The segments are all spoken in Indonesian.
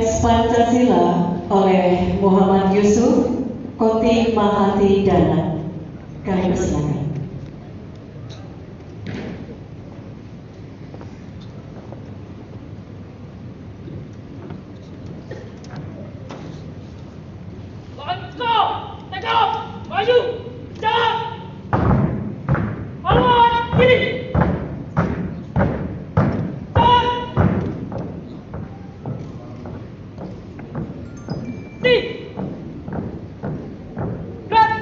Teks Pancasila oleh Muhammad Yusuf Koti Mahati Dana. Kami persilakan. Maju, jalan, haluan kiri, jalan, di, gerak.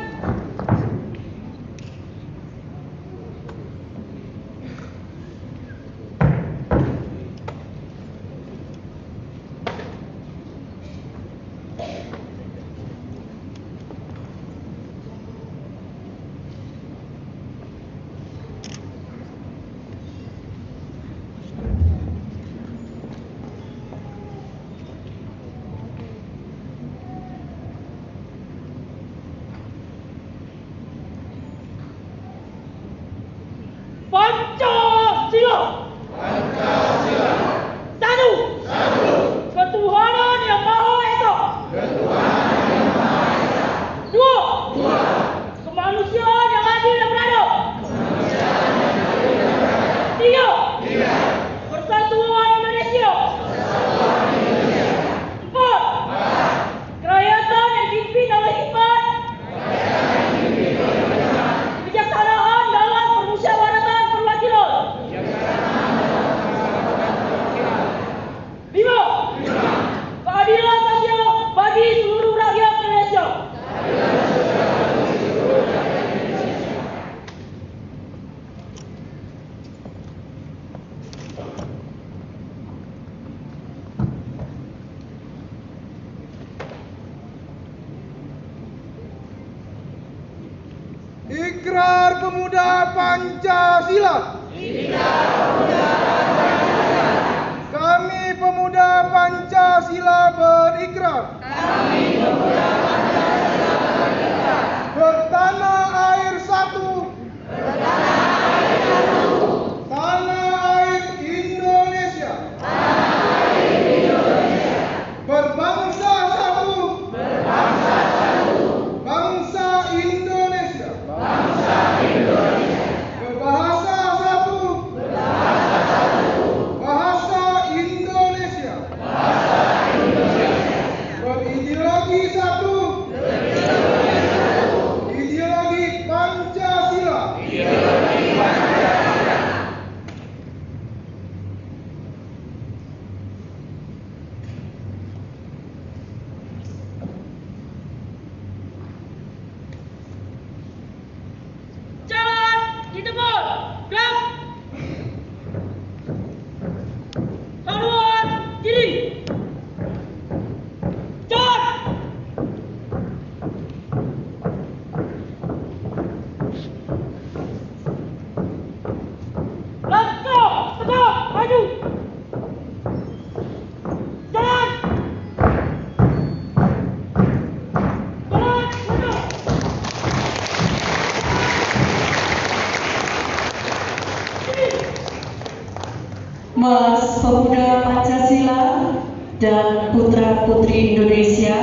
Pancasila. Pancasila. Satu. Ketuhanan yang Maha Esa. Dua. Kemanusiaan yang adil dan beradab. Tiga. Persatuan Indonesia. Empat. Kerakyatan yang dipimpin oleh hikmat. Kebijaksanaan dalam permusyawaratan perwakilan. 5. Keadilan sosial bagi seluruh rakyat Indonesia. Ikrar Pemuda Pancasila. Kami pemuda Pancasila berikrar. Bertanah air satu. Tanah air Indonesia. Berbangsa satu. Bangsa Indonesia. Berbahasa satu. Bahasa Indonesia. Berideologi satu. Ideologi Pancasila. Jalan di depan. Gerak. Haluan kiri. Jalan. Langkah tegak maju. Jalan. Jalan mundur. Mas Pemuda Pancasila dan putra-putri Indonesia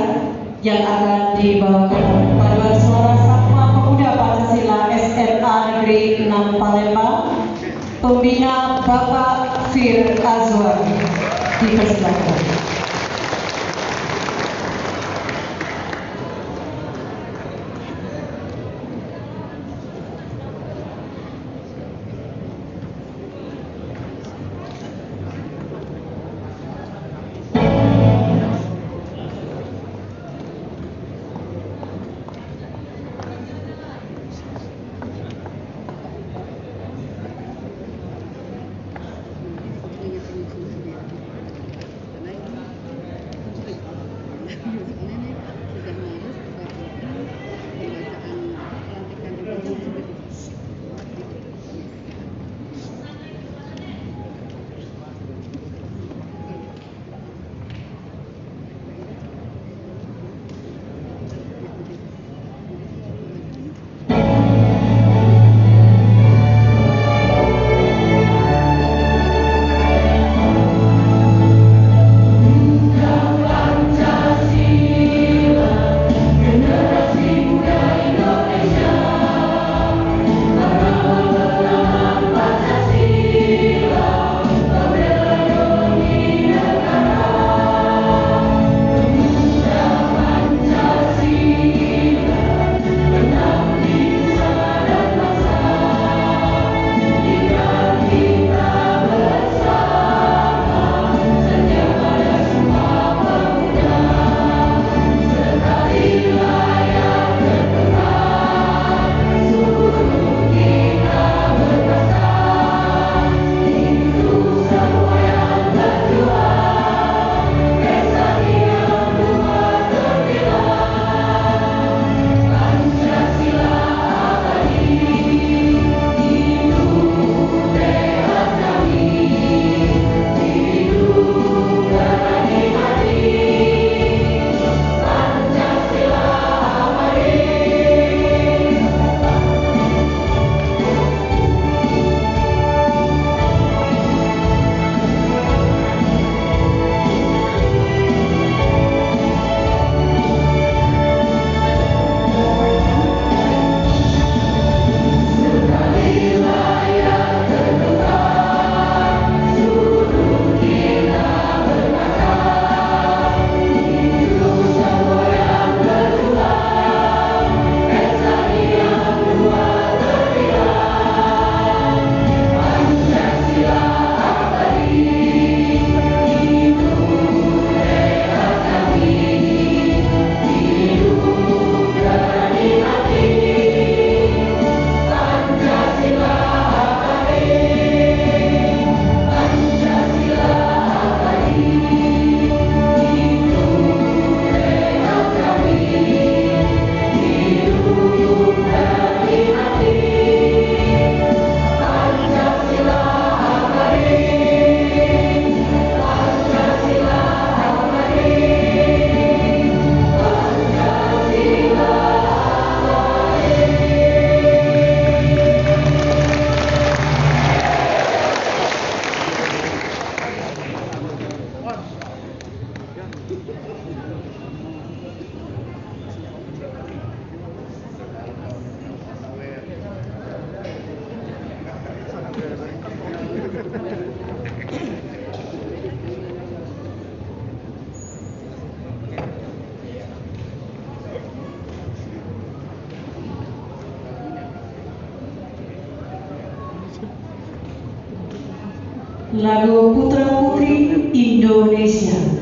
yang akan dibawakan paduan suara Satuan Pemuda Pancasila SMA Negeri 6 Palembang, pembina Bapak Fir Azwar. Dipersilakan. lagu Putra Putri Indonesia.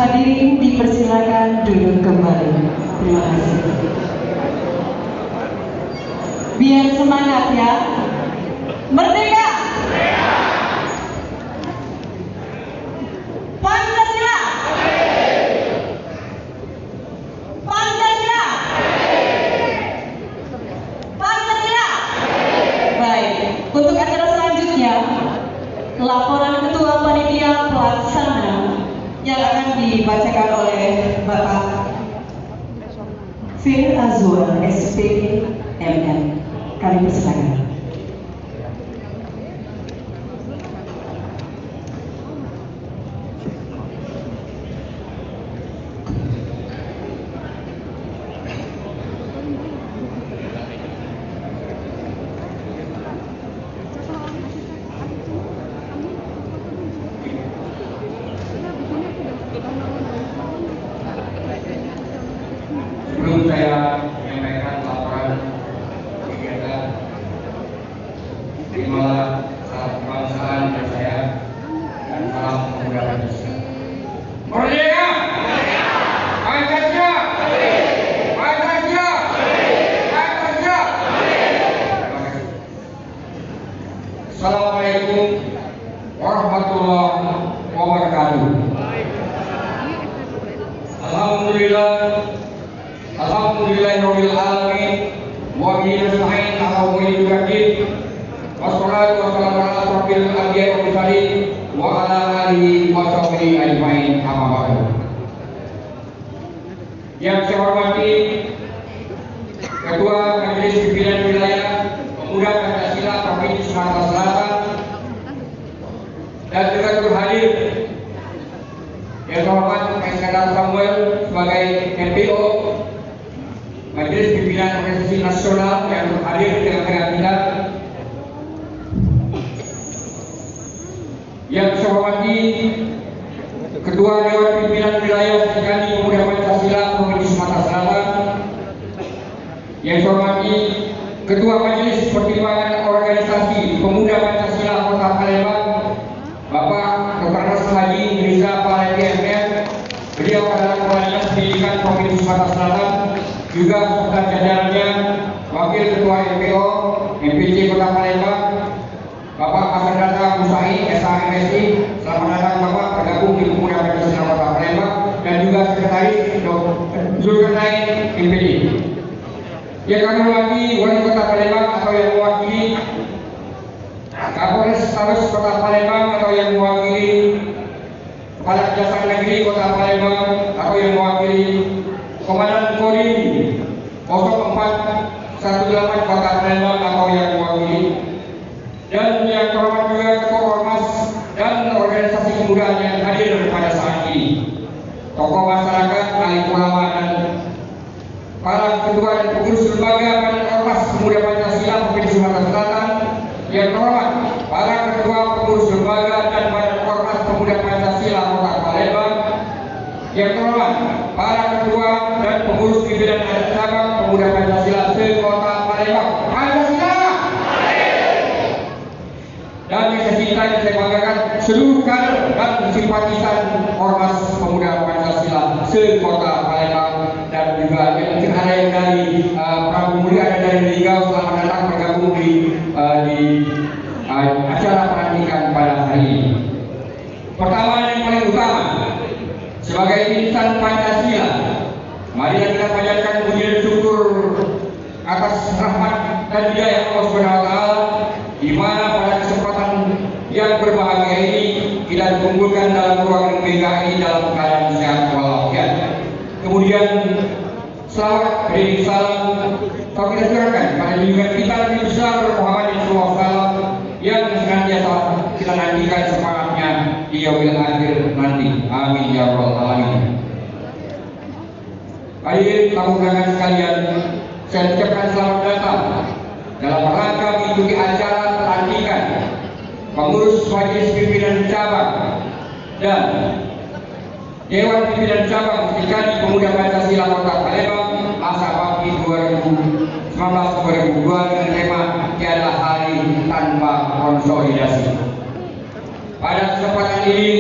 Hadirin dipersilakan duduk kembali. Terima kasih. Biar semangat ya. Merdeka! Pancasila! Pancasila! Pancasila! Baik, untuk acara selanjutnya, laporan Ketua Panitia Pelaksana yang akan dibacakan oleh Bapak Fir Azwar, SPMN. Kami persilakan. Alhamdulillahirabbil alamin wa bihi nasta'in ala umuri dunya wassalatu wassalamu ala asrofil anbiya'i wal mursalin wa ala alihi wa sahbihi ajmain amma ba'du. Yang saya hormati Ketua Majelis Pimpinan Wilayah Pemuda Pancasila Provinsi Sumatera Selatan dan juga turut hadir yang terhormat Pak Iskandar Samuel sebagai MPO Majelis Pimpinan Organisasi Nasional yang hadir di tengah-tengah kita. Yang saya hormati Ketua Dewan Pimpinan Wilayah Serikandi Pemuda Pancasila Provinsi Sumatera Selatan. Yang saya hormati Ketua Majelis Pertimbangan Organisasi Pemuda Pancasila Kota Palembang, Bapak Dr. Hasan Haji Riza Palevi MM. Beliau adalah Kepala Dinas Pendidikan Provinsi Sumatera Selatan, juga beserta jajarannya Wakil Ketua MPO MPC Kota Palembang, Bapak Hasan Data Musai SHMSI. Selamat datang Bapak bergabung di Pemuda Pancasila Kota Palembang, dan juga Sekretaris Zulkarnain MPD. Yang kami hormati Wali Kota Palembang atau yang mewakili Kapolres Tabes Kota Palembang atau yang mewakili Kepala Kejaksaan Negeri Kota Palembang atau yang mewakili Komandan Kodim 0418 Kota Palembang atau yang mewakili, dan yang terhormat juga Ketua Ormas dan organisasi kemudaan yang hadir pada saat ini, tokoh masyarakat, alim ulama, dan para ketua dan pengurus lembaga dan ormas pemuda Pancasila Provinsi Sumatera Selatan. Yang terhormat para ketua pengurus lembaga dan badan ormas pemuda Pancasila Kota Palembang. Yang terhormat para ketua dan pengurus pimpinan adat cabang pemuda Pancasila se-Kota Palembang. Pancasila! Dan yang saya cintai dan saya banggakan seluruh kader dan simpatisan ormas pemuda Pancasila se-Kota Palembang, dan juga yang mungkin ada yang dari Prabu Mulia, ada dari Linggau. Selamat datang bergabung di acara pelantikan pada hari ini. Pertama dan yang paling utama, sebagai insan Pancasila, mari kita panjatkan puji dan syukur atas rahmat dan hidayah Allah Subhanahu wa taala, di mana pada kesempatan yang berbahagia ini kita dikumpulkan dalam ruangan PKI dalam keadaan sehat walafiat. Kemudian selawat beriring salam kami aturkan pada junjungan kita Nabi besar Muhammad SAW yang senantiasa kita nantikan semangatnya di yaumil akhir nanti. Amin ya rabbal alamin. Hadirin tamu undangan sekalian, saya ucapkan selamat datang dalam rangka mengikuti acara pelantikan pengurus Majelis Pimpinan Cabang dan Dewan Pimpinan Cabang Serikandi Pemuda Pancasila Kota Palembang masa bakti 2019-2022 dengan tema Tiada Hari Tanpa Konsolidasi. Pada kesempatan ini,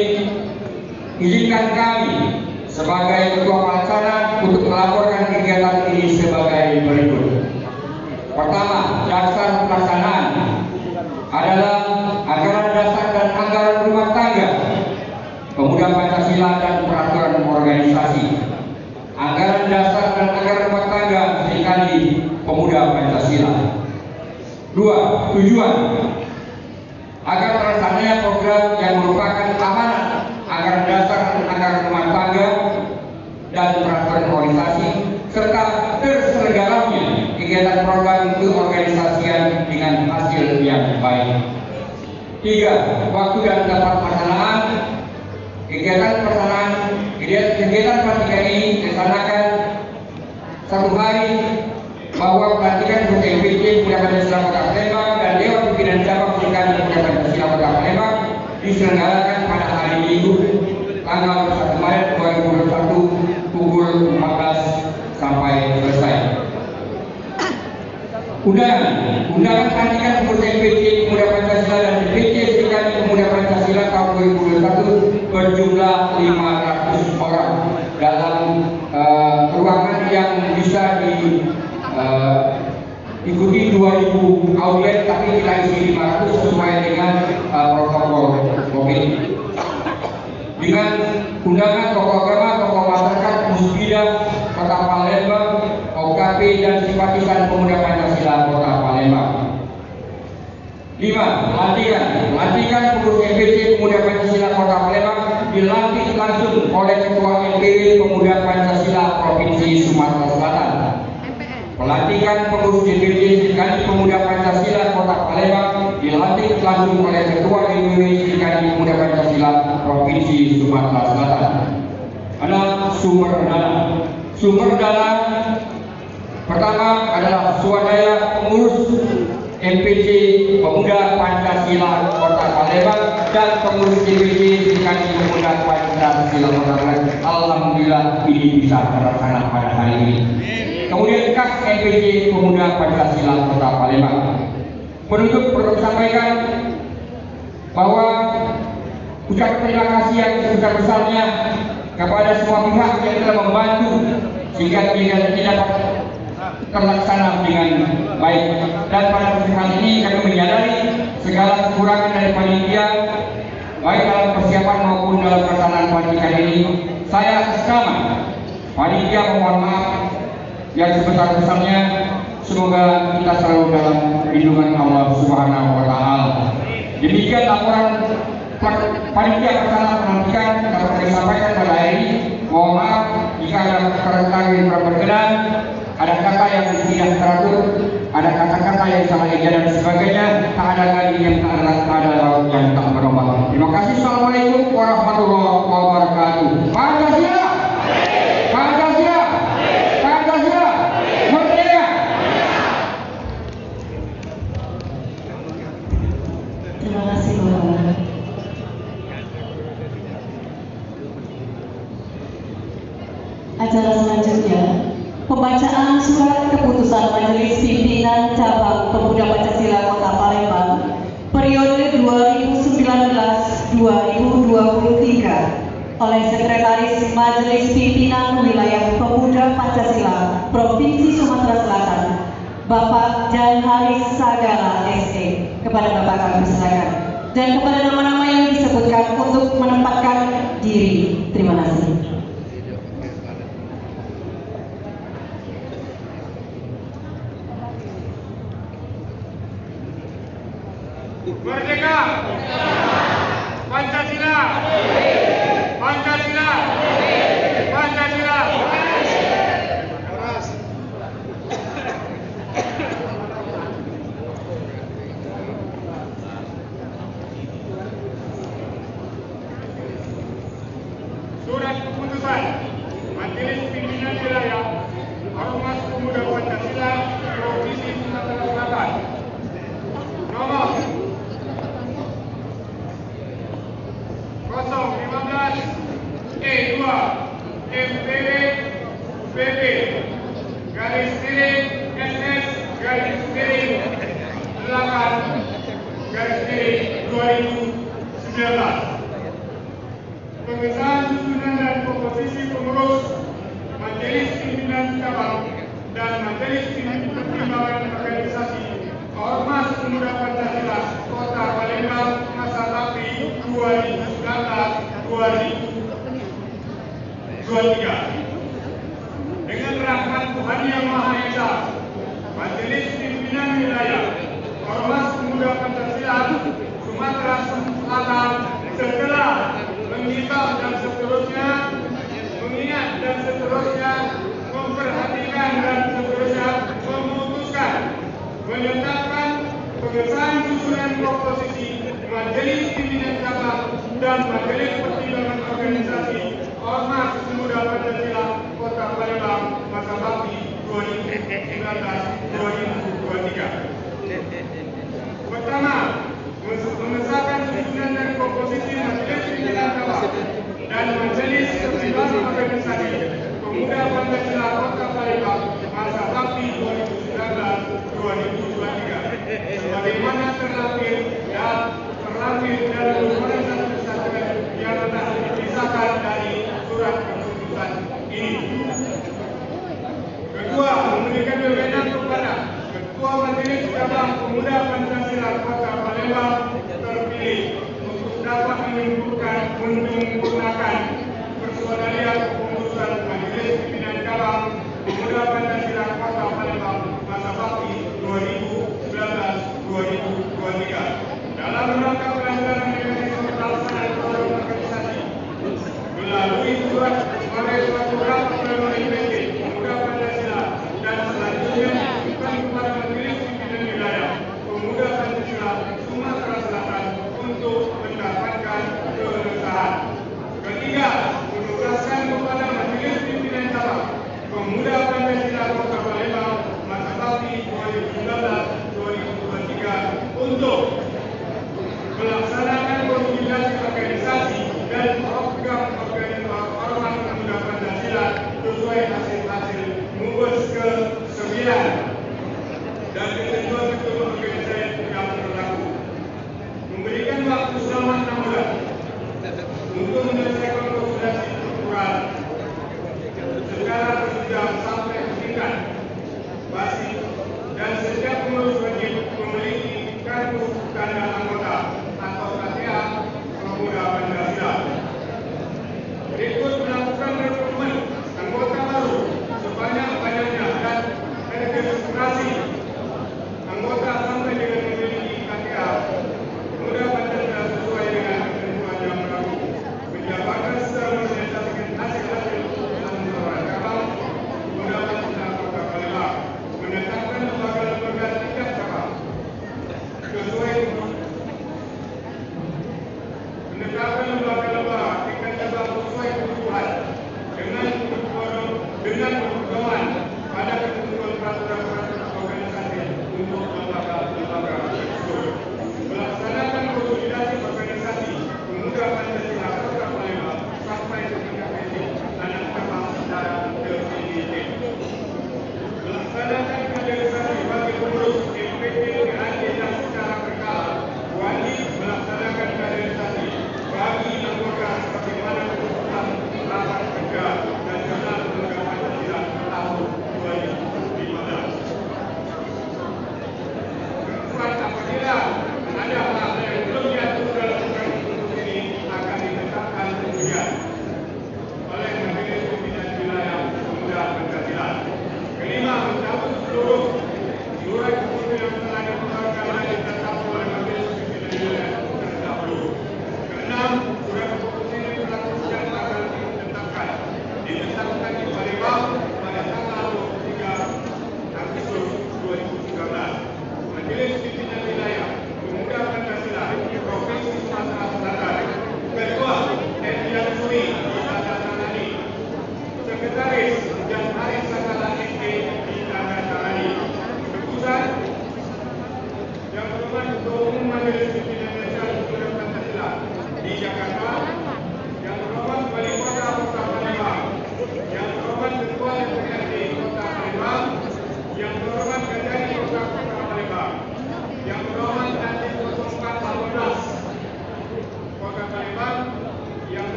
izinkan kami sebagai Ketua Pelaksana untuk melaporkan kegiatan ini sebagai berikut. Pertama, dasar pelaksanaan adalah anggaran dasar dan anggaran rumah tangga Pemuda Pancasila dan peraturan organisasi. Anggaran dasar dan anggaran rumah tangga Serikandi Pemuda Pancasila. 2. Tujuan agar terlaksananya program yang merupakan amanat anggaran dasar dan anggaran rumah tangga dan peraturan organisasi, serta terselenggaranya kegiatan program keorganisasian dengan hasil yang baik. 3. Waktu dan tempat pelaksanaan. Kegiatan pelantikan ini dilaksanakan 1 hari, bahwa pelantikan untuk MPC Pemuda Pancasila Kota Palembang dan Dewan Pimpinan Cabang Serikandi Pemuda Pancasila Kota Palembang diselenggarakan pada hari Minggu tanggal 1 Maret 2021 pukul 14 sampai selesai. Undangan pelantikan pengurus MPC Pemuda Pancasila dan MPC Serikandi Pemuda Pancasila tahun 2021 berjumlah 500 orang dalam ruangan yang bisa diikuti 2000 audiens, tapi kita isi 500 sesuai dengan protokol COVID. Dengan undangan tokoh agama, tokoh masyarakat, musbidah, KKP dan simpatisan Pemuda Pancasila Kota Palembang. 5. Pelantikan pengurus MPC Pemuda Pancasila Kota Palembang dilantik langsung oleh Ketua MPW Pemuda Pancasila Provinsi Sumatera Selatan. Pelantikan pengurus DPD Serikandi Pemuda Pancasila Kota Palembang dilantik langsung oleh Ketua DPW Serikandi Pemuda Pancasila Provinsi Sumatera Selatan. 6. Sumber dana pertama adalah swadaya pengurus MPC Pemuda Pancasila Kota Palembang dan pengurus DPD Serikandi Pemuda Pancasila Kota Palembang. Alhamdulillah ini bisa terlaksana pada hari ini. Kemudian kas MPC Pemuda Pancasila Kota Palembang. Penutup perlu sampaikan bahwa ucap terima kasih yang sebesar-besarnya kepada semua pihak yang telah membantu sehingga tidak dapat terlaksana dengan baik. Dan pada kesempatan ini kami menyadari segala kekurangan dari panitia baik dalam persiapan maupun dalam pelaksanaan pelantikan ini. Saya atas nama panitia mohon maaf yang sebesar-besarnya. Semoga kita selalu dalam lindungan Allah Subhanahu wa Ta'ala. Demikian laporan panitia pelaksana pelantikan dapat disampaikan pada hari ini. Mohon maaf jika ada kata-kata yang kurang berkenan, ada kata yang tidak teratur, ada kata-kata yang salah eja dan sebagainya. Tak ada lagi yang tak ada yang tak berubah. Terima kasih. Assalamualaikum warahmatullahi wabarakatuh. Pancasila, Pancasila, Pancasila, merdeka. Terima kasih Bapak. Acara selanjutnya, pembacaan surat keputusan Majelis Pimpinan Cabang Pemuda Pancasila Kota Palembang periode 2019-2023 oleh Sekretaris Majelis Pimpinan Wilayah Pemuda Pancasila Provinsi Sumatera Selatan, Bapak Jan Haris Sagala SE. Kepada Bapak kami silakan, dan kepada nama-nama yang disebutkan untuk menempatkan diri. Terima kasih. Merdeka! Pancasila! Pancasila! Pancasila! Surat keputusan Majelis Pimpinan Wilayah Ormas Pemuda Pancasila Provinsi Sumatera Selatan nomor 015E2 MPW PP garis miring SS garis miring 8 garis miring 2019. Pengesahan susunan dan komposisi pengurus Majelis Pimpinan Cabang dan Majelis Pertimbangan Organisasi Ormas Pemuda Pancasila Kota Palembang masa bakti 2019-2023. Dengan rahmat Tuhan Yang Maha Esa, Majelis Pimpinan Wilayah Ormas Pemuda Pancasila Sumatera Selatan setelah mengimbau dan seterusnya, mengingat dan seterusnya, memperhatikan dan seterusnya, memutuskan menetapkan pengesahan susunan komposisi Majelis Pimpinan Cabang dan Majelis Pertimbangan Organisasi Ormas Pemuda Pancasila Kota Palembang masa bakti 2019-2023. Pertama, mengesahkan susunan dan komposisi Majelis Pimpinan Cabang dan Majelis Pertimbangan Organisasi Pemuda Pancasila Kota Palembang masa bakti 2019-2023 sebagaimana terlampir dalam lembaran satu kesatuan yang telah disahkan dari surat keputusan ini. Kedua, memberikan wewenang kepada Ketua Majelis Cabang Pemuda Pancasila Kota Palembang terpilih untuk dapat menyempurnakan persuadarian kepengurusan Majelis Pimpinan Cabang Pemuda Pancasila Kota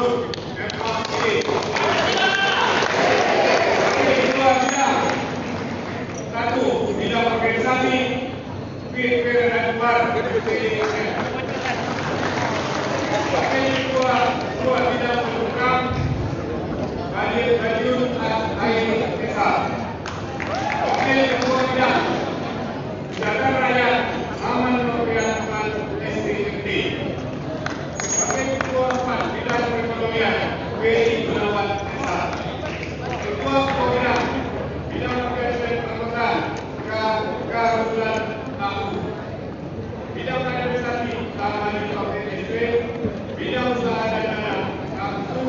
Group FAC. Wakil Ketua Bidang 1 Bidang Organisasi P.P. Akbar PDIM. Wakil Ketua 2 Bidang Program Badiun Air Desa. Wakil Ketua Bidang Jaga Rakyat Aman Nuriyatman SDMD. Wakil Ketua 4 Bidang Perekonomian BI Gunawan Desa. Ketua Bidang Bidang Organisasi Pengangkutan Karusulan Aku. Bidang Kaderisasi Taman KPSP. Bidang Usaha dan Dana Aku.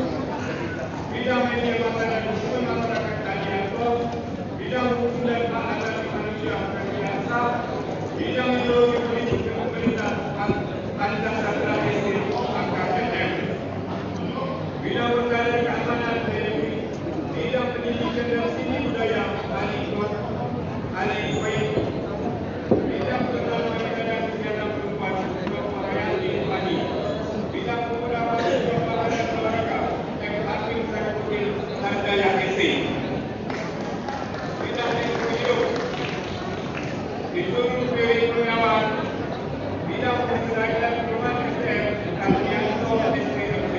Bidang Media Massa dan Hubungan Masyarakat Kadianto. Bidang Hukum dan Hak Asasi Manusia Kadianto. Bidang Ideologi Politik dan Pemerintah Pancasila SD AKPM. Bidang Pertahanan dan Keamanan TNI. Bidang Pendidikan dan Seni Budaya Ali Iwain. Bidang Pertahanan Wanita dan Kesehatan Perempuan Dr. Hayati Fani. Bidang Pemuda Mahasiswa dan Keluarga M. Hakim Saifuddin Sarjaya SC. Bidang Lingkungan Hidup Dituntut Dewi Kurniawan. Bidang Pemberdayaan Perumahan SDM Kadianto SDMD.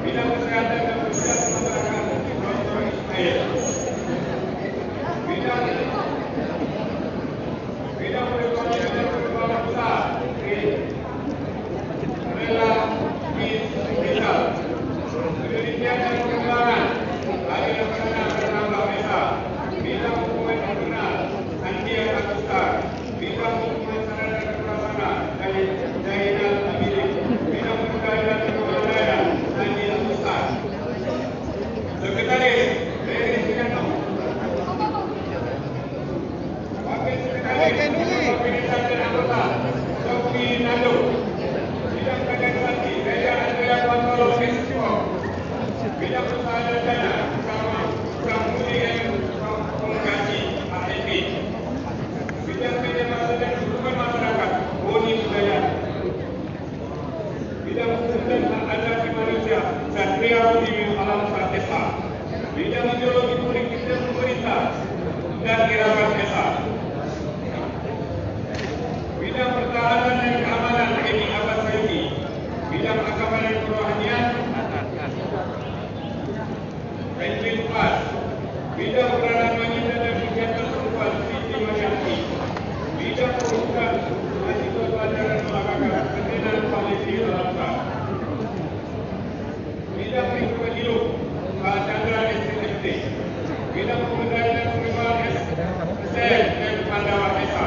Bidang Kesehatan dan Kesehatan Masyarakat Dr. Ismail. Bidang Perekonomian dan Perkembangan Usaha Rela Digital. Penelitian dan Pengembangan Adi Laksana Bernama Mesa. Bidang Hubungan Internasional Andia Agusta. Bidang Hubungan Sarana dan Prasarana Zainal Abidin. Bidang Budaya dan Kebudayaan Andi Agusta. Sekretaris Dewi Singano. Wakil Sekretaris Pemerintahan dan Anggota Sofi Nando. Bidang Kaderisasi Daya Andrea Pantolo Esco. Bidang Usaha dan Dana Kamudi M. Penggaji AEP. Bidang Media Massa dan Hubungan Masyarakat Boni Budaya. Bidang Hukum dan Hak Asasi Manusia Satria Budi Alam Sartesa. Bidang Ideologi Politik dan Pemerintah dan Irawan Desa. Bidang Pertahanan dan Keamanan Edi Abbas Saidi. Bidang Agama dan Kerohanian Benjamin Pas. Bidang Peranan Wanita dan Kegiatan Perempuan Siti Mariamti. Bidang Perhubungan Mahasiswa Pelajaran Olahraga Ketenan Polisi Alamka. Bidang Lingkungan Hidup Pak Chandra SDMD. Bidang Pemberdayaan dan Pengembangan SDM dan Pandawa Desa.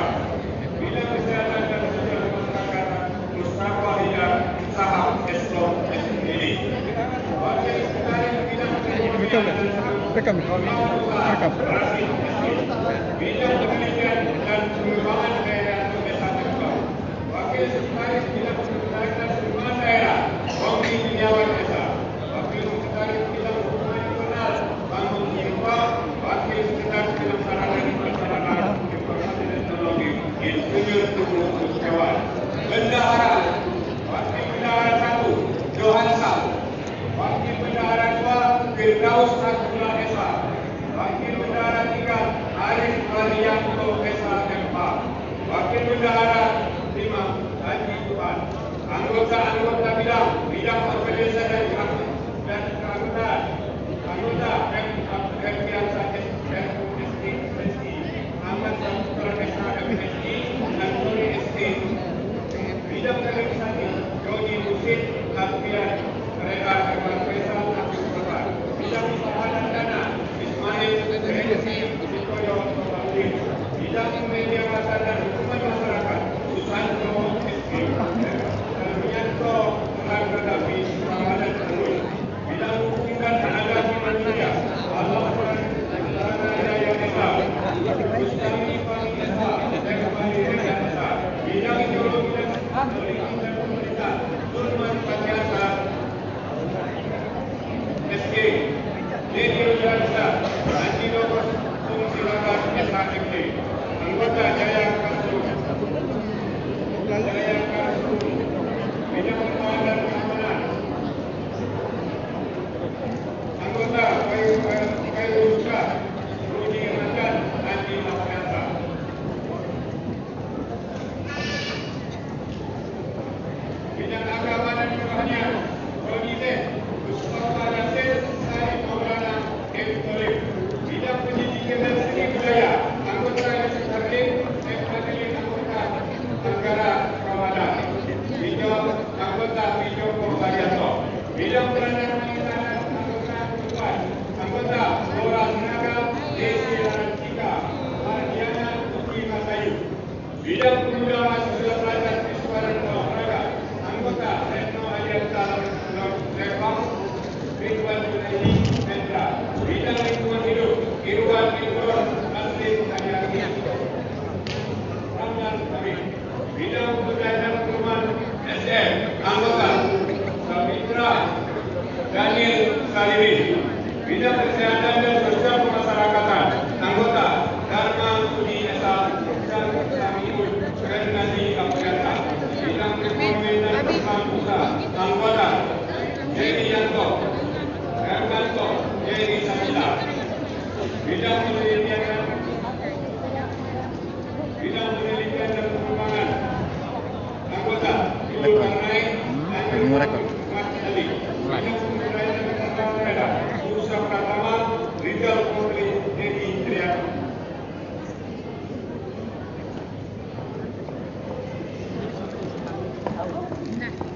Bidang Kesehatan dan Sosial Masyarakat Mustafa Hidayat Sahab Eslon SDD. Wakil Sekretaris Bidang Perekonomian dan Bidang Penelitian dan Pengembangan Daerah Desa Tegal. Wakil Sekretaris Bidang Pemberdayaan dan Pengembangan Daerah Bangki Setiawan Desa. Wakil Sekretaris Bidang Hubungan Internasional Bangun Jiwa. Wakil Sekretaris Bidang Sarana dan Prasarana Informasi dan Teknologi Insinyur Tugu Setiawan. Bendahara Wakil Bendahara 1 Johansa. Wakil Bendahara 2 Firdaus Abdullah Esa. Wakil Bendahara 3 Arif Marianto Esa MH. Wakil Bendahara 5 Haji Tuhan. Anggota bidang organisasi dan keanggotaan. Anggota MPIASA SDMSI. Ahmad Saputra Esa MSI dan Nuri SD. Bidang kaderisasi Jody Husin Alfian Rea Ewan Faisal Abdul Rahman. Bidang Usaha dan Dana Ismail Renzi Sitoyo Sobaudin. Bidang Media Massa dan Hubungan Masyarakat Susanto SK. Almianto Rangga Davi Ramadan Anul. Bidang Hukum dan Hak Asasi Manusia Allah Rana Jaya Desa. Ustami Fahmi Esa Dekmani Raya Desa. Bidang Ideologi dan Politik dan Pemerintah Sulman Patiasa Rohanian, Roni Mustafa Nasir, Syarif Maulana, M. Tolib. Bidang Pendidikan dan Seni Budaya, anggota Sekretariat M. Fadilin anggota Negara Ramadan. Bidang anggota Bidang Pembagianto. Bidang Pelayanan Pengetahuan anggota Tuan, anggota Lora Tenaga, Desi Rantika, Mardiana Uki Masayu. Bidang Pemuda Mahasiswa Pelajar Siswa dan Olahraga, anggota Retno Adianta Lepang, Ridwan Junaidi Mendra. Bidang Lingkungan Hidup, Irwan Indor, Nasrin Hayati, Ramlan Kamil. Bidang Kebudayaan dan Perumahan SM, anggota Samitra Daniel Salirin. Bidang Kesehatan dan Sosial Pemasyarakatan, anggota Dharma Budi Esa dan Samiul Fernandi Apriata. Bidang Ekonomi dan Perkembangan Usaha, anggota Jerry Yanto, Hermanto, Jerry Samila. Bidang Penelitian dan Pengembangan, anggota Ibu Karnai dan Muhammad Ali. Bidang Pemberdayaan dan Kembang Daerah, Usaha Pratama, Rizal Putri, Dedi Triano.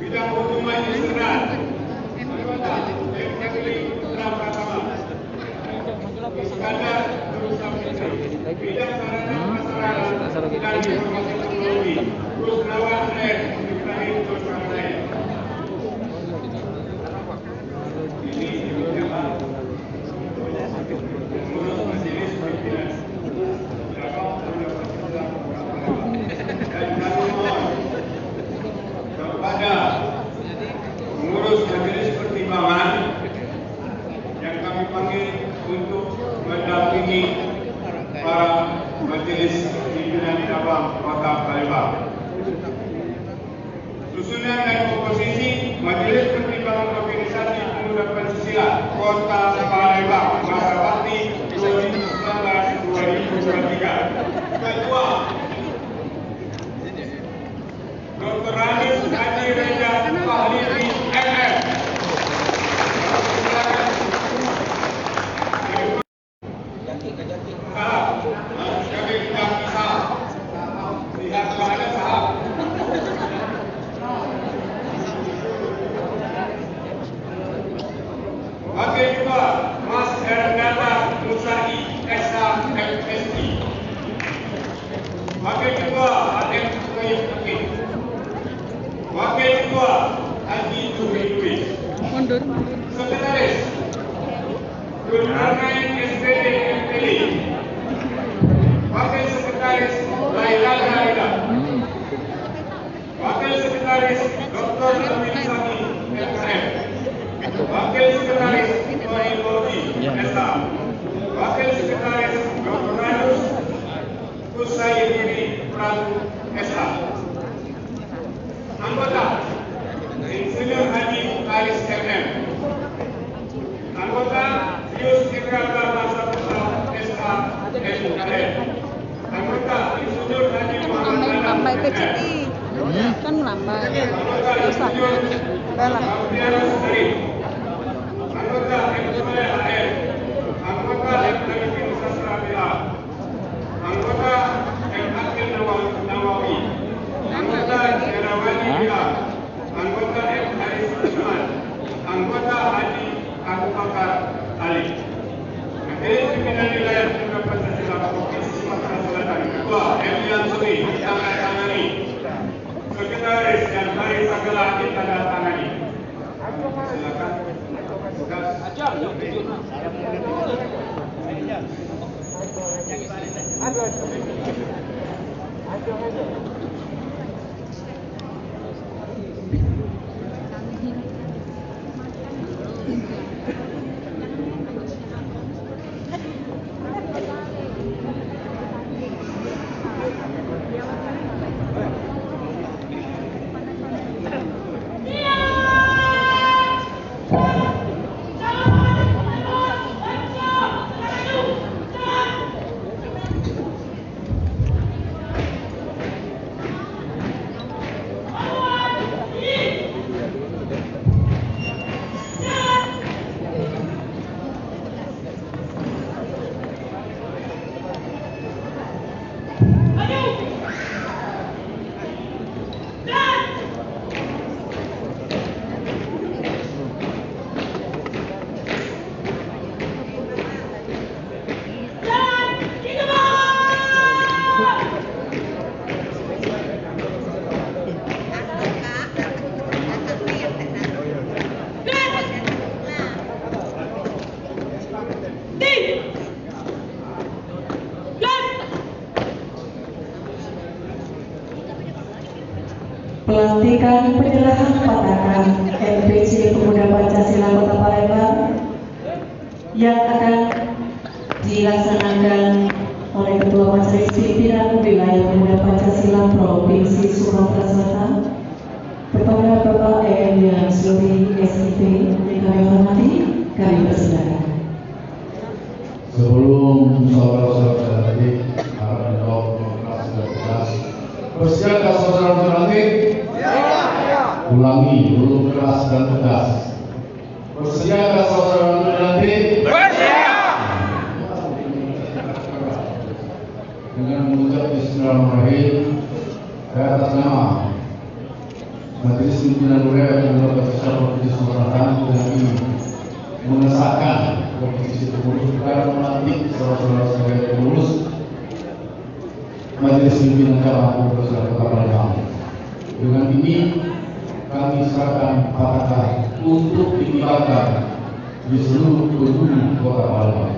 Bidang Hubungan Eksternal, anggota Negeri Putra Pratama, Iskandar Berusaha Fitri. Bidang Sarana Prasarana dan Informasi Teknologi, Rusnawan R. Ibrahim Tosaraya. Ini juga pengurus majelis pimpinan. Dan kami mohon kepada pengurus majelis pertimbangan yang kami panggil untuk mendampingi para majelis pimpinan cabang Kota Palembang. Susunan dan komposisi Majelis Pertimbangan Organisasi Pemuda Pancasila Kota Palembang masa bakti 2019-2023. Ketua Dr. Ranis Haji Reza Fahli MM. Kami kita pisah. Lihat mana sahab. Wakil Ketua Mas Hernanda Musai Esa MSI. Wakil Ketua Adem Soyib Hakim. Wakil Ketua Haji Dwi Dwi. Sekretaris Gulkarnain SPD MPD. Wakil Sekretaris Laila Laila. Wakil Sekretaris Dr. Amin Sami MKM. Wakil Sekretaris Tony Lodi SA. Wakil Sekretaris Dr. Ranus Kusayidini Pratu SA. Anggota Insinyur Haji Aris MM. Anggota Yus Ikrata Masa Putra SA MKM. Anggota Insinyur Haji Muhammad Lambai PCI kan lambai. Anggota Insinyur Alfianus Sharif. Anggota MKM AR. Anggota MKM Sastra Bila. Anggota MKM Nawawi. Anggota Herawati Bila. Anggota M. Haris Usman. Anggota Haji Abu Bakar Ali. Majelis Pimpinan Wilayah Pemuda Pancasila Provinsi Sumatera Selatan. Ketua M. Yansuri ditandatangani. Sekretaris dan hari segala ditandatangani. Silakan. Pelantikan penyerahan patakan NPC Pemuda Pancasila Kota Palembang yang akan dilaksanakan oleh Ketua Majelis Pimpinan Wilayah Pemuda Pancasila Provinsi Sumatera Selatan kepada Bapak EM yang seluruh SIP yang kami hormati, kami persilakan. Sebelum saudara-saudara tadi harap dijawab dengan keras dan tegas. Bersiapkah saudara-saudara nanti? Ulangi dulu keras dan tegas. Bersiapkah saudara-saudara nanti? Dengan mengucap Bismillahirrahmanirrahim, saya atas nama Majelis Pimpinan Wilayah Pemuda Pancasila Provinsi Sumatera Selatan dengan ini mengesahkan Provinsi Pengurus dan melantik saudara-saudara sebagai pengurus Majelis Pimpinan Cabang Pemuda Kota Palembang. Dengan ini kami serahkan patakan untuk dikibarkan di seluruh penjuru Kota Palembang.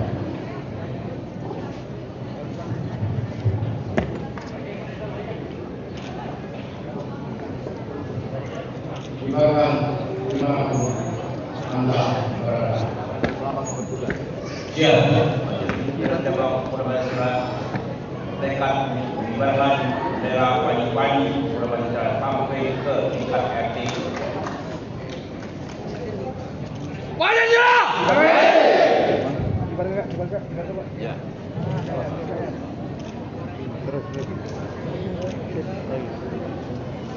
Kibarkan dimanapun Anda berada. Siap. Pimpinan Cabang Pemuda Pancasila tekad mengibarkan bendera pagi-pagi Pemuda Pancasila sampai ke tingkat RT. Pancasila! Ya.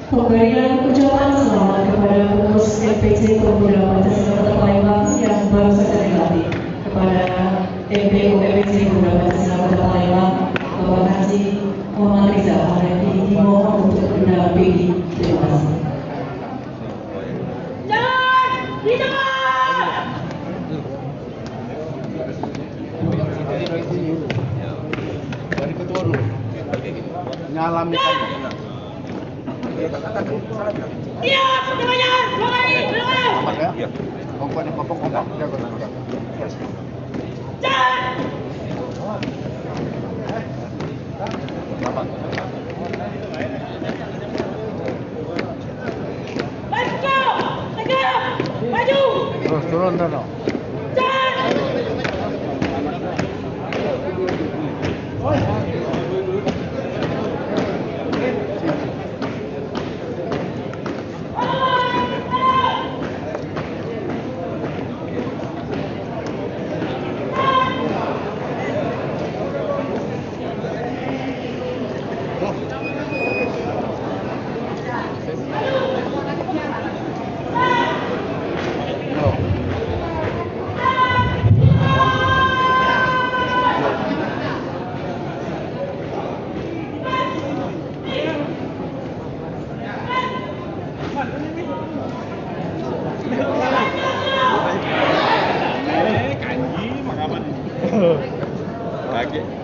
Pemberian ucapan selamat kepada pengurus NPC Pemuda Pancasila Kota Palembang yang baru saja dilantik, kepada MPO NPC Pemuda Pancasila Kota Palembang, Bapak Haji Muhammad Riza Alaihi dimohon untuk mendampingi. Terima kasih. Jangan! Di depan! Dari ketua dulu. Nyalami tadi. Iya, semuanya! Mulai! Mulai! Aman ya? Iya. Kompak. Jaga. Jangan! Let's go! Tegak! Maju! Terus turun Dono. Jangan!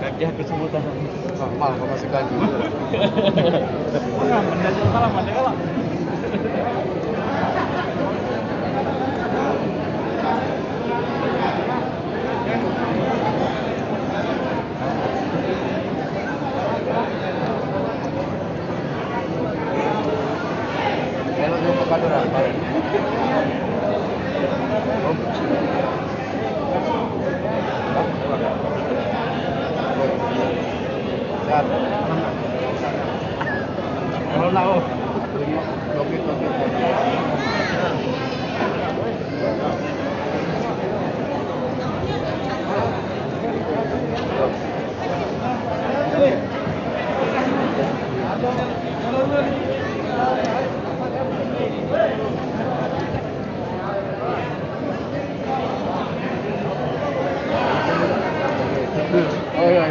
Kaki aku sebutan. Normal kau masih ganti. Salah mandala. Kalau dia bukan orang. Kalau nak Lokit. Oh iya.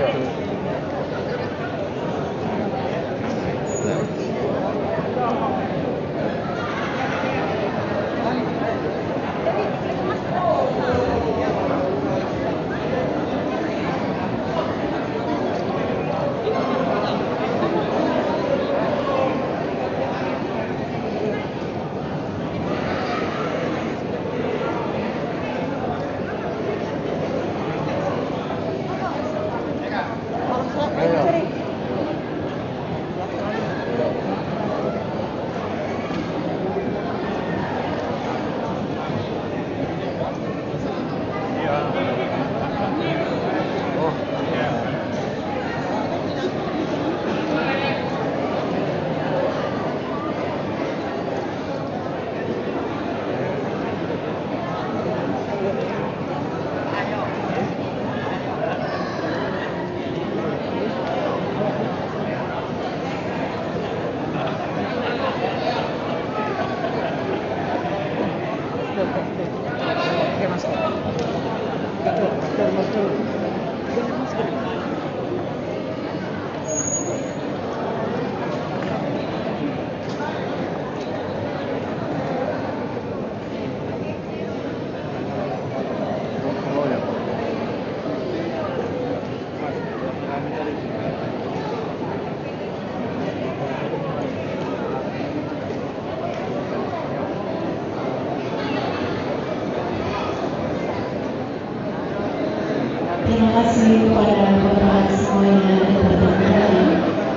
kasih kepada bapak semuanya dan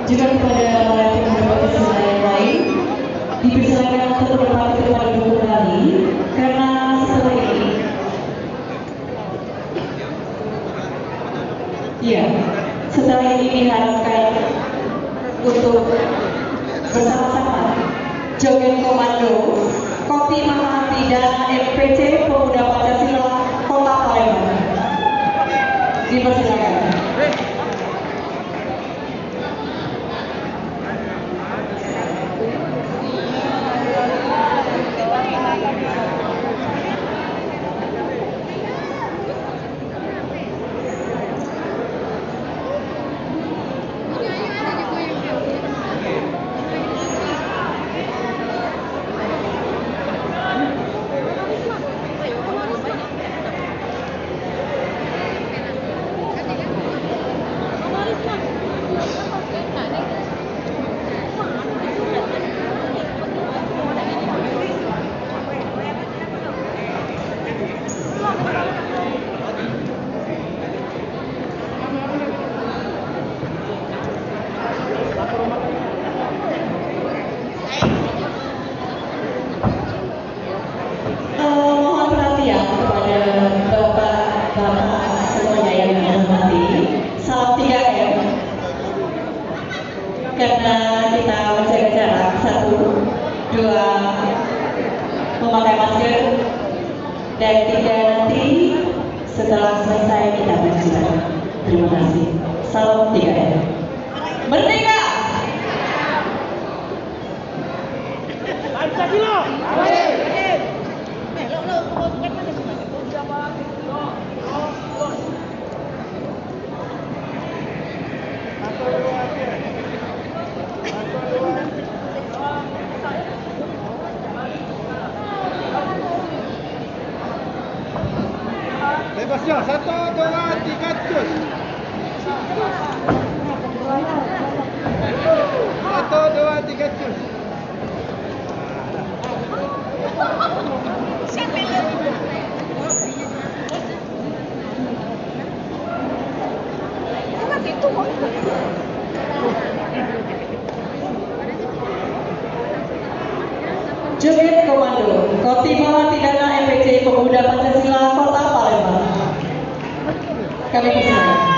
juga kepada para tim Pancasila yang lain. Dipersilakan untuk berpati kepada duduk kembali karena setelah ini, setelah ini diharapkan untuk bersama-sama joget komando Kopi Mahati dan MPC Pemuda Pancasila Kota Palembang. Dipersilakan. Mohon perhatian kepada bapak-bapak semuanya yang dihormati. Salam 3M. Karena kita menjaga jarak 1, 2, memakai masker, dan 3 nanti setelah selesai kita berjalan. Terima kasih. Salam 3M. Merdeka! Pancasila. Bebas ya, 1, 2, 3, cus. 1, 2, 3, cus. Joget Komando Kopi Mahati dan MPC Pemuda Pancasila Kota Palembang. Kami persilakan.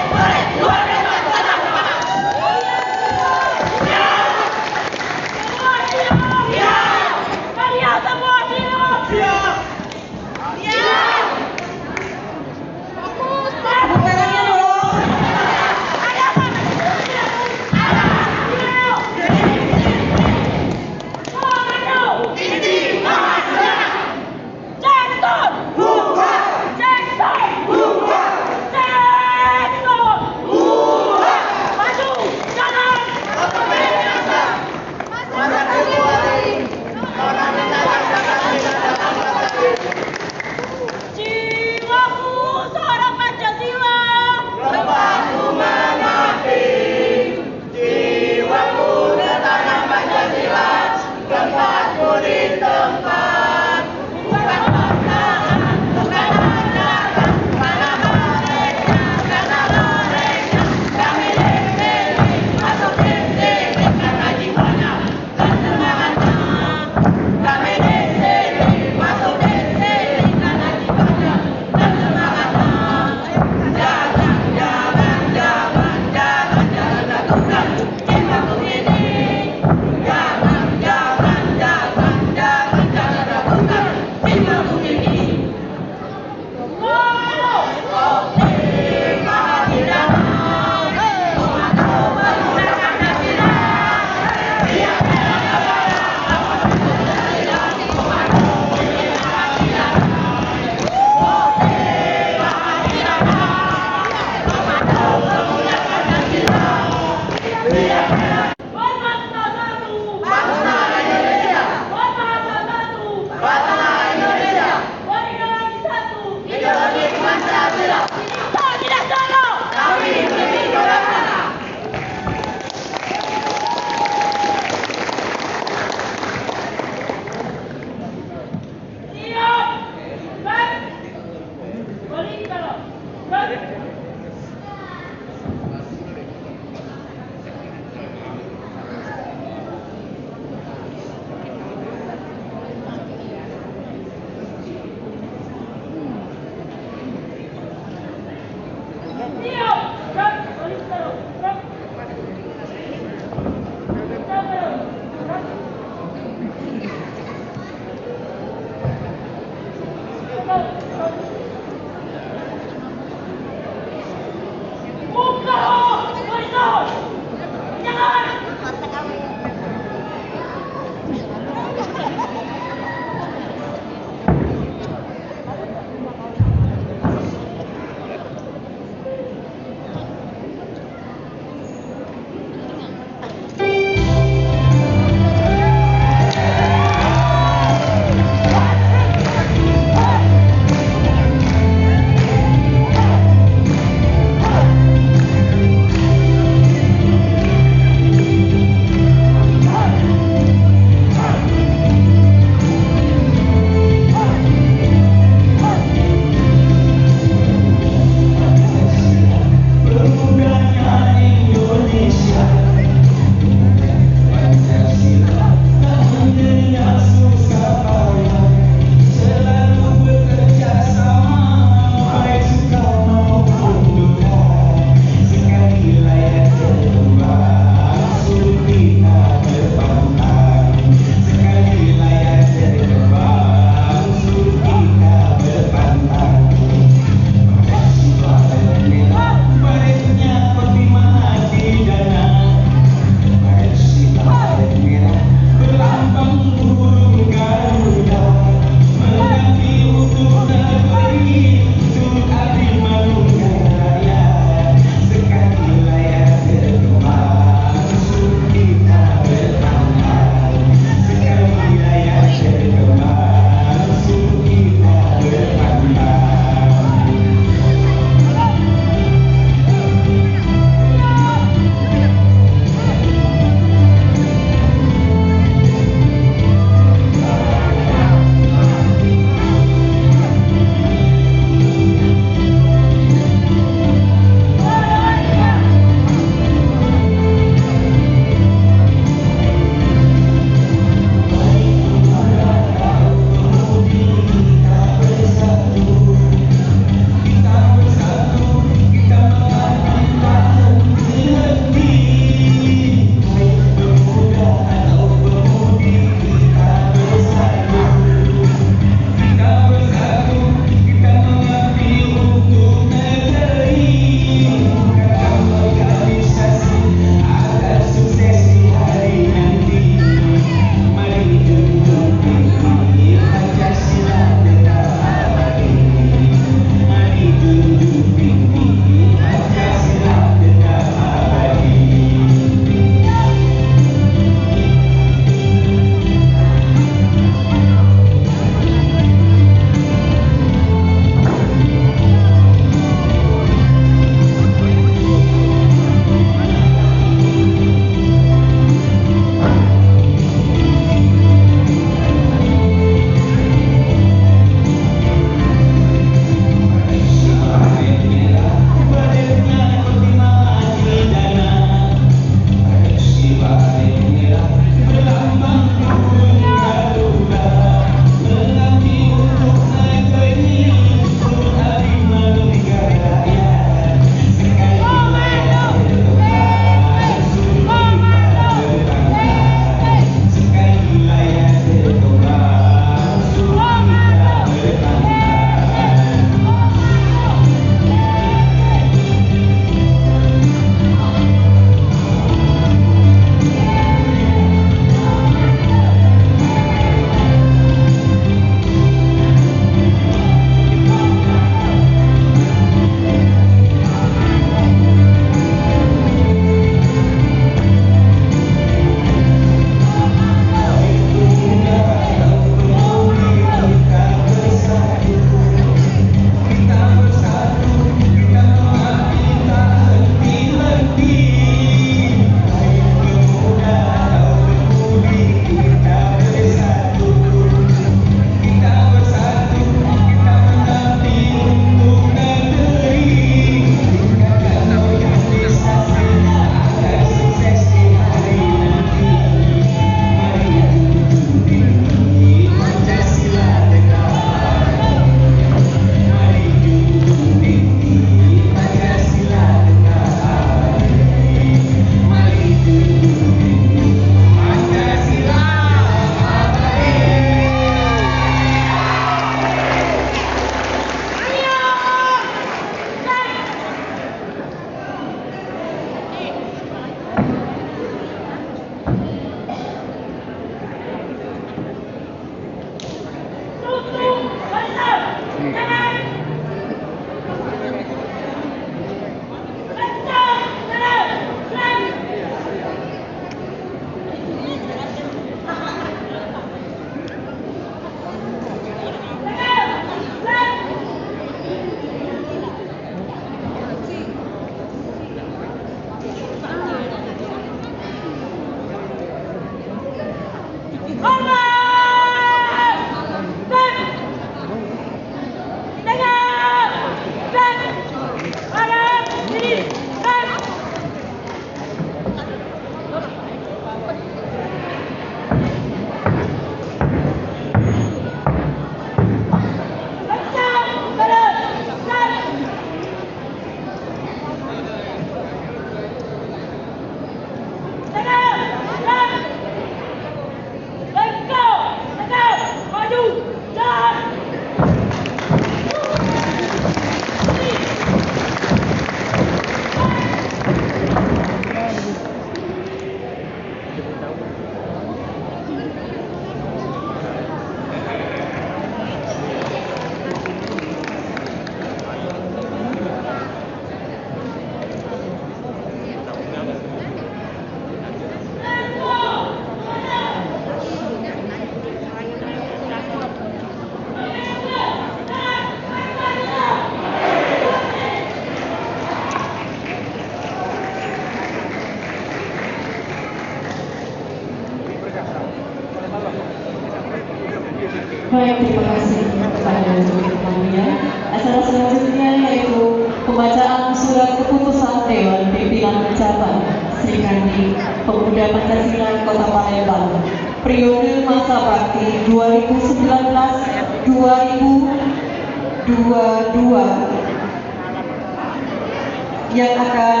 Baik, terima kasih kepada panitia. Acara selanjutnya yaitu pembacaan surat keputusan Dewan Pimpinan Cabang Serikandi Pemuda Pancasila Kota Palembang periode masa bakti 2019-2022 yang akan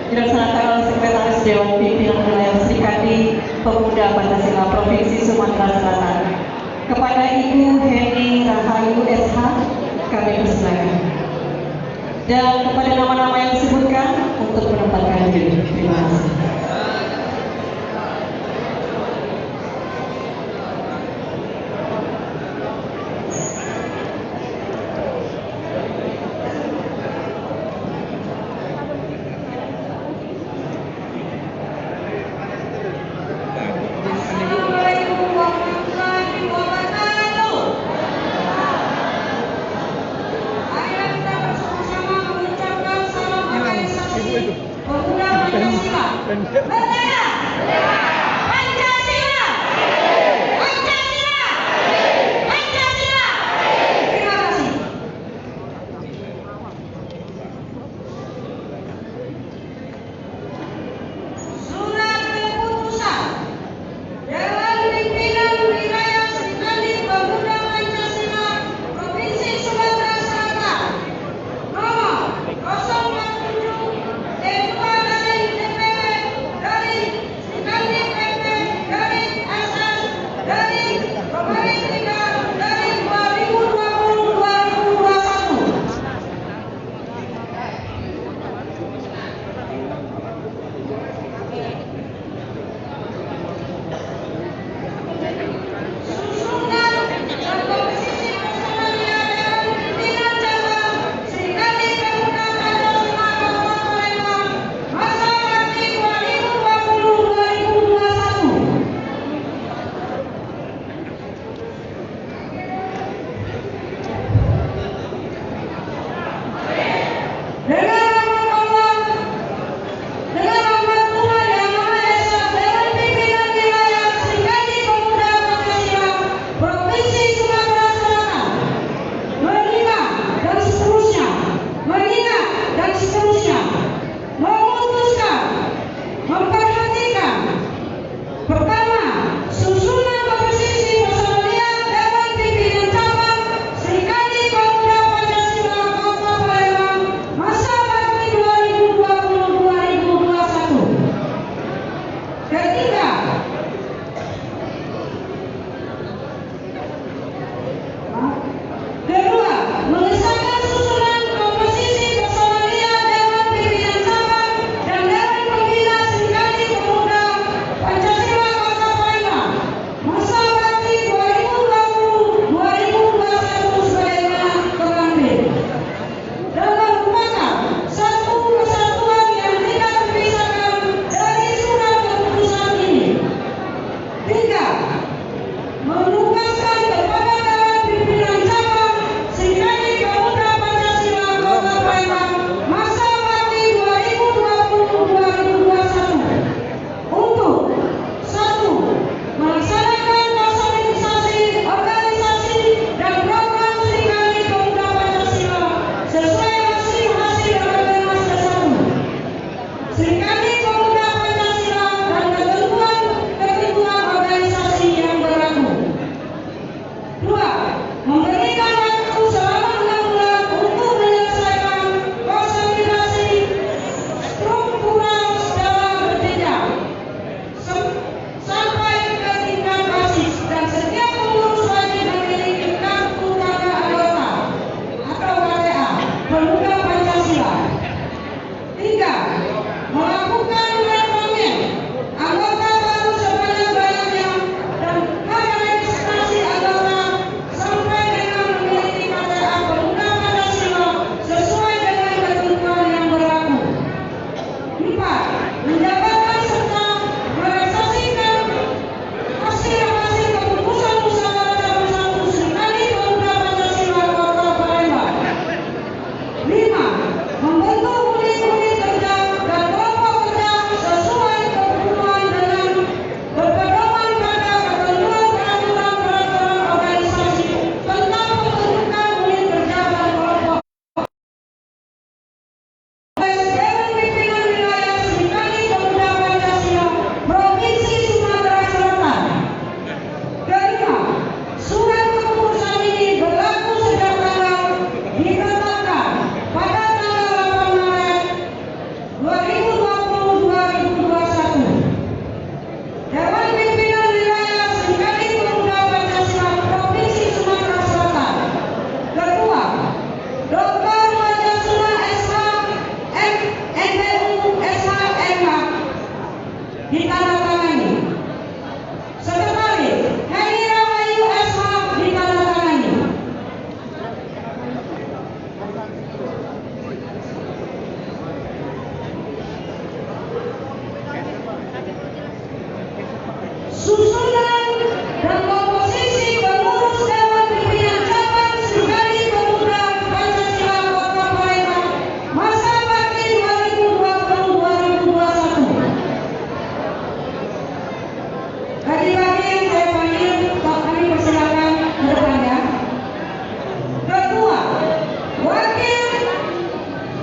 dilaksanakan oleh Sekretaris Dewan Pimpinan Wilayah Serikandi Pemuda Pancasila Provinsi Sumatera Selatan. Kepada Ibu Heni Rahayu SH, kami persilakan. Dan kepada nama-nama yang disebutkan untuk menempatkan diri. Terima kasih. Pemuda Pancasila Tiga, menugaskan kepada Dewan Pimpinan Cabang Serikandi Pemuda Pancasila Kota Palembang masa bakti 2020-2021 untuk 1. Melaksanakan konsolidasi organisasi dan program Serikandi Pemuda Pancasila sesuai hasil Rakernas ke-1 Serikandi Pemuda Pancasila dan ketentuan organisasi yang berlaku. 2. Memberikan waktu selama 6 bulan untuk menyelesaikan konsolidasi struktural secara berjenjang sampai ke tingkat basis dan setiap pengurus wajib memiliki kartu tanda anggota atau KTA Pemuda Pancasila. 3. Melakukan rekrutmen anggota baru sebanyak-banyaknya dan meregistrasi anggota sampai dengan memiliki KTA Pemuda Pancasila sesuai dengan ketentuan yang berlaku. 4. Menjabarkan serta merealisasikan hasil keputusan musyawarah bersatu Serikandi Pemuda Pancasila Kota Palembang. 5. Membentuk unit-unit kerja dan kelompok kerja sesuai kebutuhan dengan berpedoman pada ketentuan peraturan organisasi tentang pembentukan unit kerja dan kelompok. Dewan Pimpinan Wilayah Serikandi Pemuda Pancasila Provinsi Sumatera Selatan. Kelima, surat keputusan ini berlaku sejak tanggal ditetapkan pada tanggal 8 Maret 2020-2021. Dewan Pimpinan Wilayah Serikandi Pemuda Pancasila Provinsi Sumatera Selatan. Ketua, Dr. Wajasuna SH MBU SH MH ditandatangani. Sekretaris, Heri Rahayu SH ditandatangani. Susunan dan komposisi pengurus Dewan Pimpinan Cabang Serikandi Pemuda Pancasila Kota Palembang masa bakti 2020-2021. Bagi-bagi yang saya panggil, kami persilakan ke depannya. Ketua, Wakil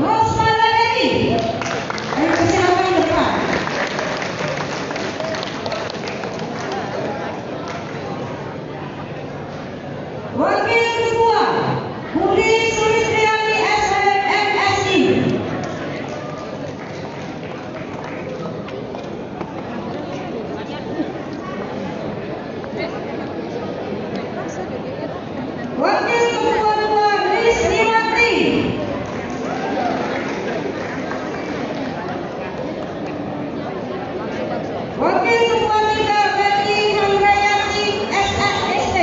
Rosmala Dewi, kami persilakan ke depan. Wakil Ketua, Budi Sulistiani MSI. Wakil Ketua 2 Risniwati. Wakil Ketua 3 Betty Handrayati SSD.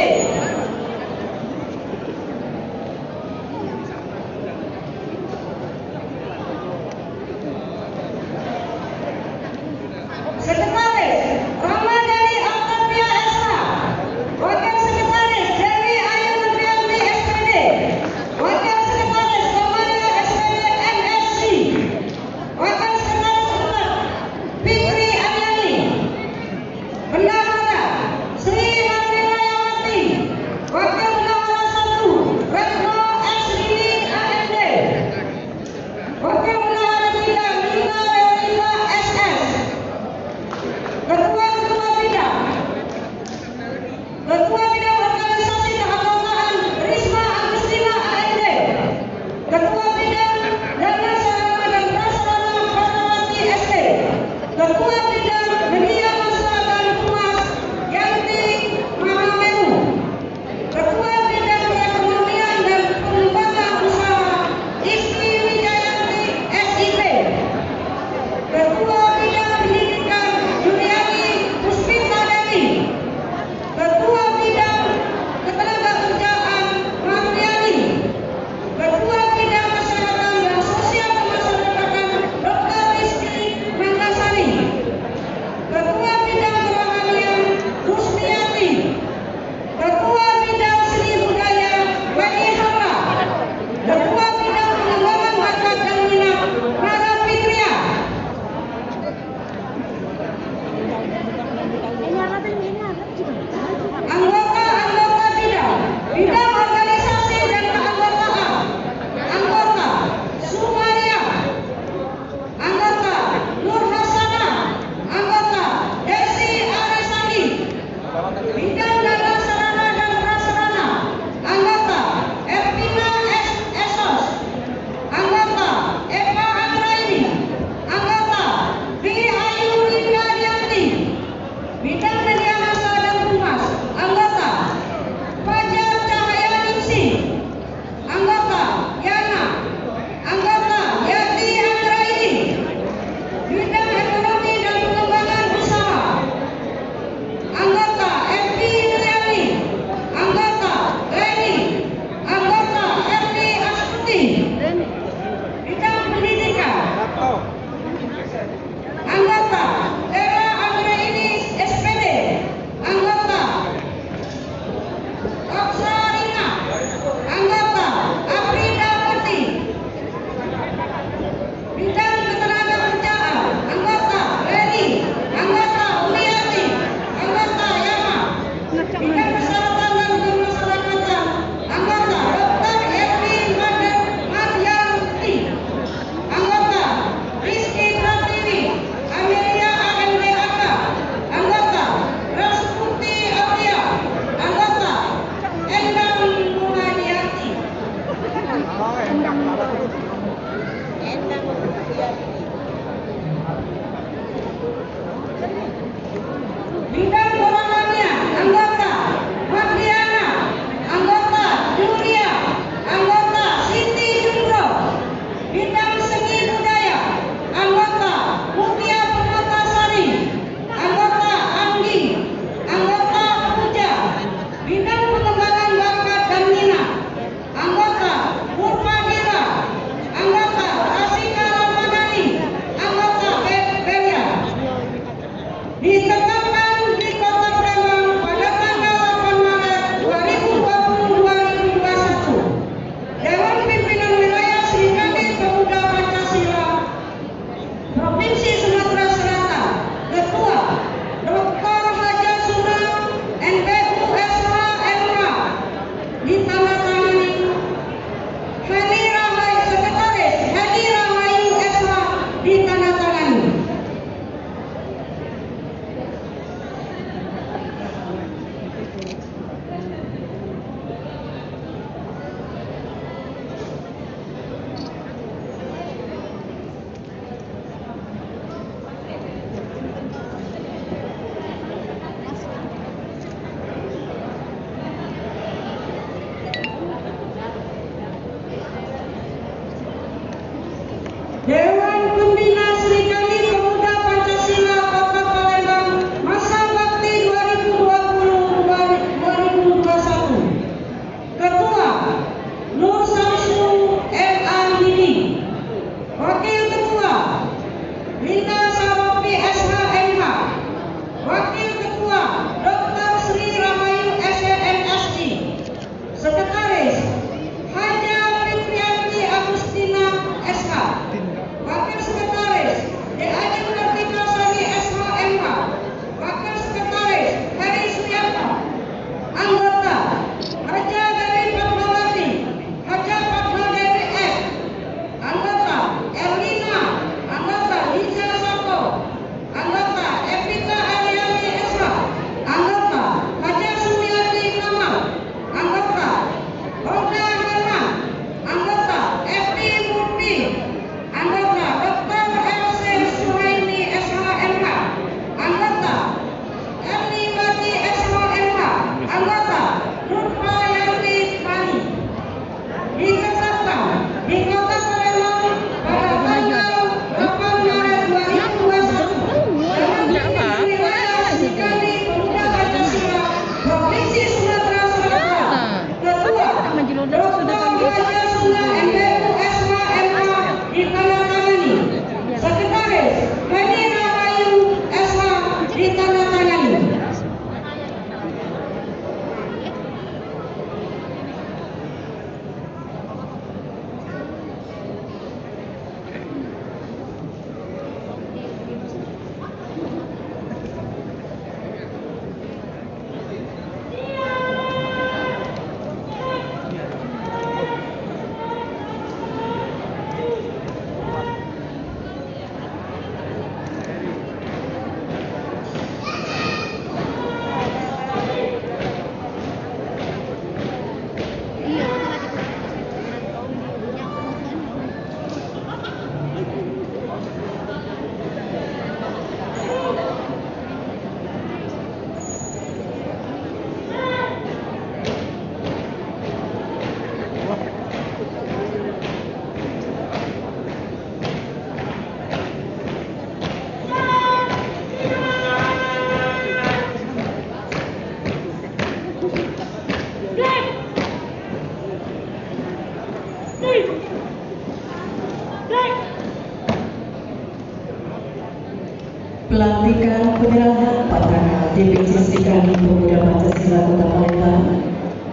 Pelantikan penyerahan patakan DPC Serikandi Pemuda Pancasila Kota Palembang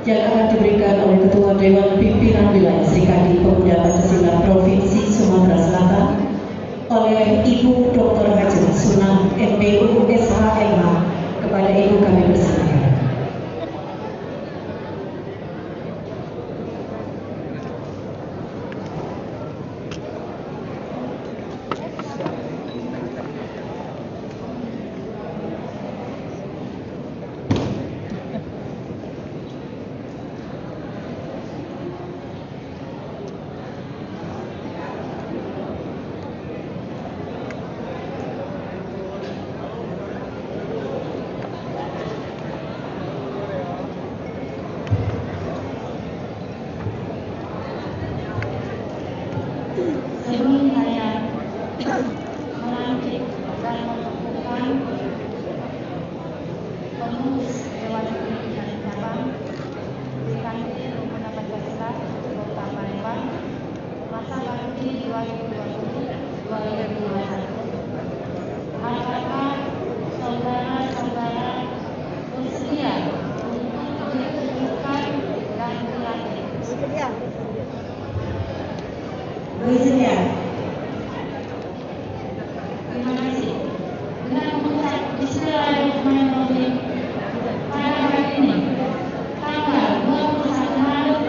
yang akan diberikan oleh Ketua Dewan Pimpinan Wilayah Serikandi Pemuda Pancasila Provinsi Sumatera Selatan oleh Ibu Dr. Haji Sunah MPU SHMH kepada Ibu kami persilakan. Sebelum saya melantik dan menentukan pengurus Dewan Pimpinan Cabang Serikandi Pemuda Pancasila Kota Palembang masa bakti 2020-2021. Apakah saudara-saudara bersedia untuk ditentukan dan dilantik? Bersedia. Terima kasih. Dengan mengucap Bismillahirrahmanirrahim, pada hari ini, tanggal 21 Maret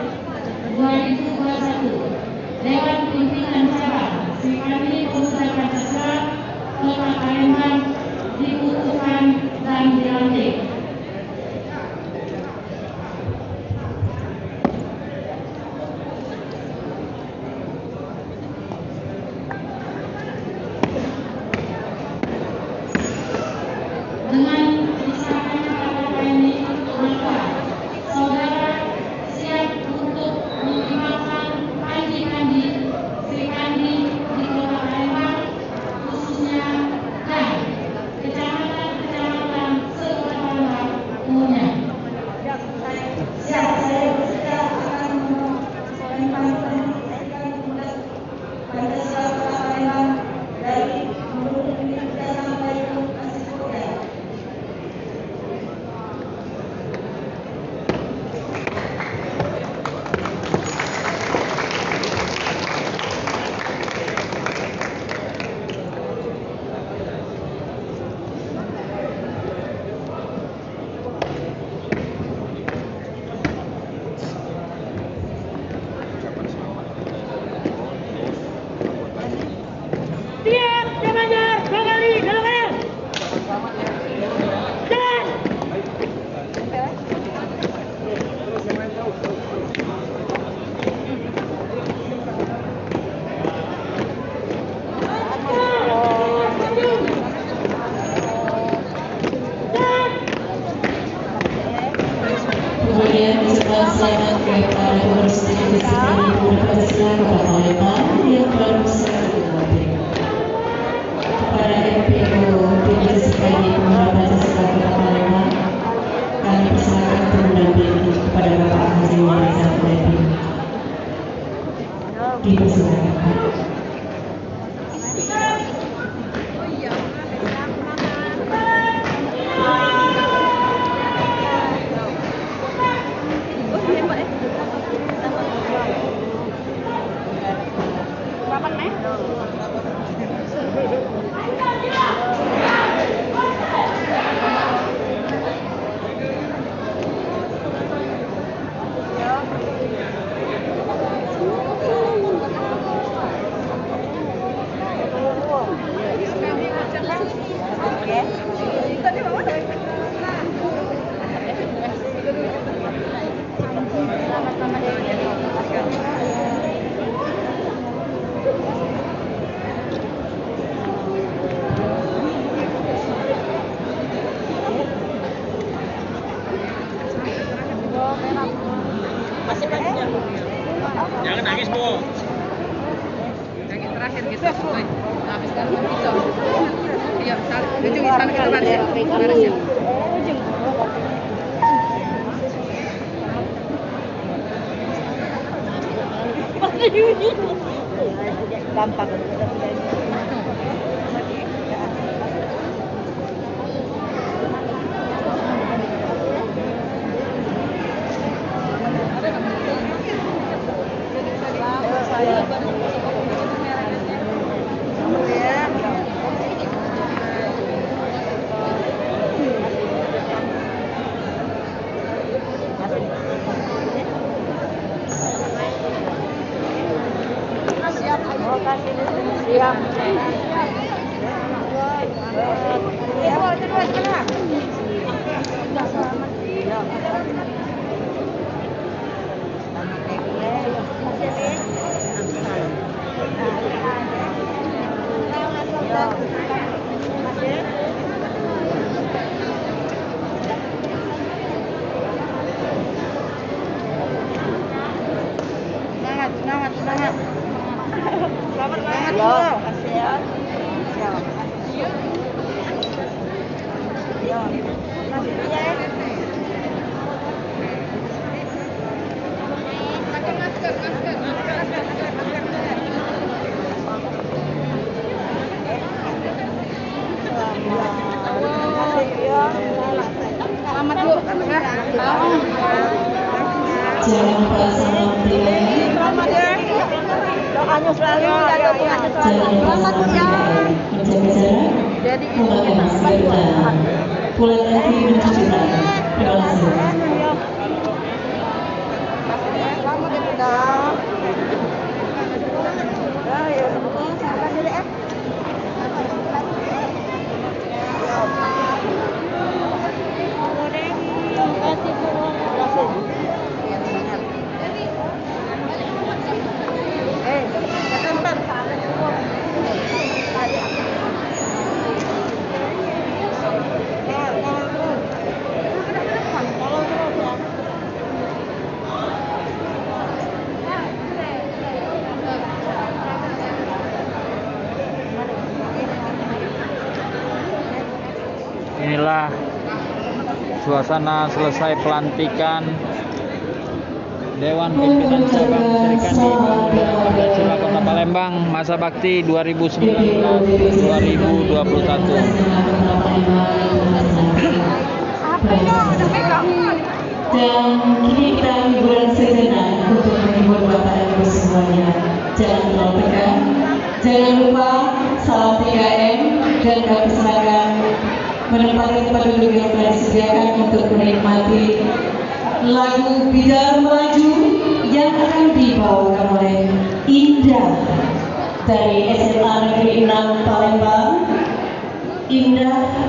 2021, Dewan Pimpinan Cabang Serikandi Pemuda Pancasila Kota Palembang dibutuhkan dan dilantik. Dengan disahkannya pada ini, maka saudara siap untuk mengembangkan kandi-kandi Serikandi di Kota Palembang, khususnya dan kecamatan-kecamatan se-Kota Palembang umumnya. Siap, saya bersedia akan mengimplementasikan Pemuda Pancasila Kota Palembang dari menurut kita sampai ke Kasih. Siap, Jamajar, 2 kali, dalam kanan. Jalan. Kemudian ucapan selamat kepada pengurus DPC Serikandi Pemuda Pancasila Kota Palembang yang baru saja dilantik. Kepada MPU DPC Serikandi Pemuda Pancasila Kota Palembang, kami persilakan mendampingi kepada Bapak Haji Reza Freddy. Dipersilakan Pak. Jangan nangis, Bu. Yang terakhir gitu. Habis kan gitu. Iya, ujung istana ke baris ya. Baris ya. Gampang. Siap. Semangat. Selamat. Kasih ya. Selamat Bu. Jangan lupa salam pribadi. Selamat ya. Doanya selalu jaga bunganya selalu. Jangan lupa Selamat salam ya. pribadi. Menjaga jarak. Jadi Menggunakan masker dan pulang kaki mencuci tangan. Terima kasih. Selamat ya Bunda. Ya, selamat dulu ya. Inilah suasana selesai pelantikan Dewan Pimpinan Cabang Serikandi Pemuda Pancasila Kota Palembang masa bakti 2019-2021. Dan kini kita hiburan sejenak untuk menghibur Bapak Ibu semuanya. Jangan terlalu tegang. Jangan lupa salam 3M dan kami silakan menempati tempat duduk yang telah disediakan untuk menikmati lagu Bidar Melaju yang akan dibawakan oleh Indah dari SMA Negeri 6 Palembang. Indah